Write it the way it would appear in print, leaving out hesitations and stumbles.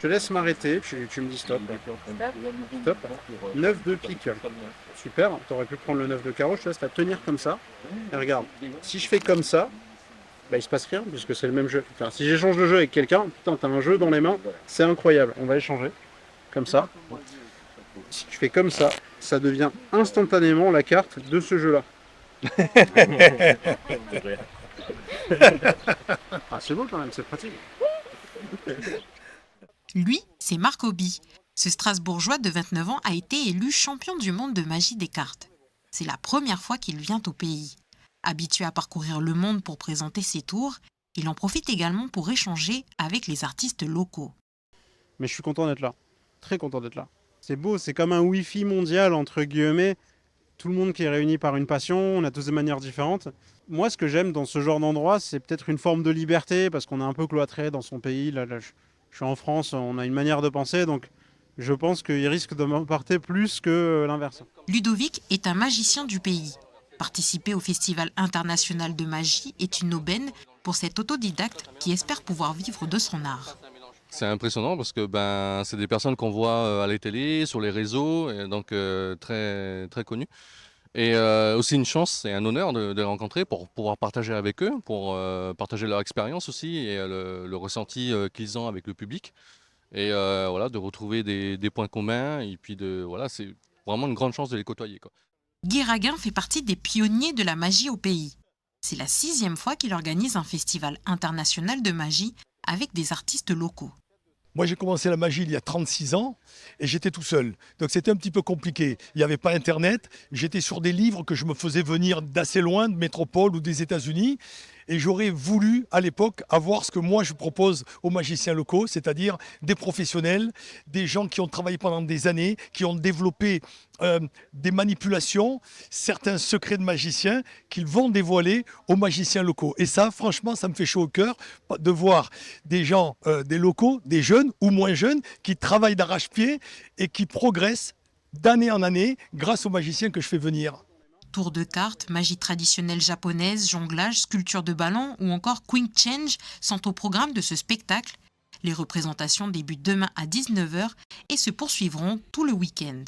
Je te laisse m'arrêter, tu me dis stop. Stop. 9 de pique. Super, t'aurais pu prendre le 9 de carreau, je te laisse la tenir comme ça. Et regarde, si je fais comme ça, bah il se passe rien, puisque c'est le même jeu. Enfin, si j'échange de jeu avec quelqu'un, putain, t'as un jeu dans les mains, c'est incroyable. On va échanger, comme ça. Si tu fais comme ça devient instantanément la carte de ce jeu-là. Ah, c'est beau quand même, c'est pratique. Lui, c'est Marc Hobby. Ce Strasbourgeois de 29 ans a été élu champion du monde de magie des cartes. C'est la première fois qu'il vient au pays. Habitué à parcourir le monde pour présenter ses tours, il en profite également pour échanger avec les artistes locaux. Mais je suis content d'être là. Très content d'être là. C'est beau, c'est comme un Wi-Fi mondial, entre guillemets. Tout le monde qui est réuni par une passion, on a tous des manières différentes. Moi, ce que j'aime dans ce genre d'endroit, c'est peut-être une forme de liberté, parce qu'on est un peu cloîtré dans son pays. Là, je suis en France, on a une manière de penser, donc je pense qu'il risque de m'emporter plus que l'inverse. Ludovic est un magicien du pays. Participer au Festival international de magie est une aubaine pour cet autodidacte qui espère pouvoir vivre de son art. C'est impressionnant parce que c'est des personnes qu'on voit à la télé, sur les réseaux, et donc très, très connues. Et aussi une chance et un honneur de les rencontrer pour pouvoir partager avec eux, pour partager leur expérience aussi et le ressenti qu'ils ont avec le public. Et voilà, de retrouver des points communs. Et puis voilà, c'est vraiment une grande chance de les côtoyer, quoi. Guy Raguin fait partie des pionniers de la magie au pays. C'est la 6e fois qu'il organise un festival international de magie avec des artistes locaux. Moi, j'ai commencé la magie il y a 36 ans et j'étais tout seul. Donc c'était un petit peu compliqué. Il n'y avait pas Internet. J'étais sur des livres que je me faisais venir d'assez loin, de métropole ou des États-Unis. Et j'aurais voulu, à l'époque, avoir ce que moi je propose aux magiciens locaux, c'est-à-dire des professionnels, des gens qui ont travaillé pendant des années, qui ont développé des manipulations, certains secrets de magiciens qu'ils vont dévoiler aux magiciens locaux. Et ça, franchement, ça me fait chaud au cœur de voir des gens, des locaux, des jeunes ou moins jeunes, qui travaillent d'arrache-pied et qui progressent d'année en année grâce aux magiciens que je fais venir. Tour de cartes, magie traditionnelle japonaise, jonglage, sculpture de ballon ou encore Quick Change sont au programme de ce spectacle. Les représentations débutent demain à 19 h et se poursuivront tout le week-end.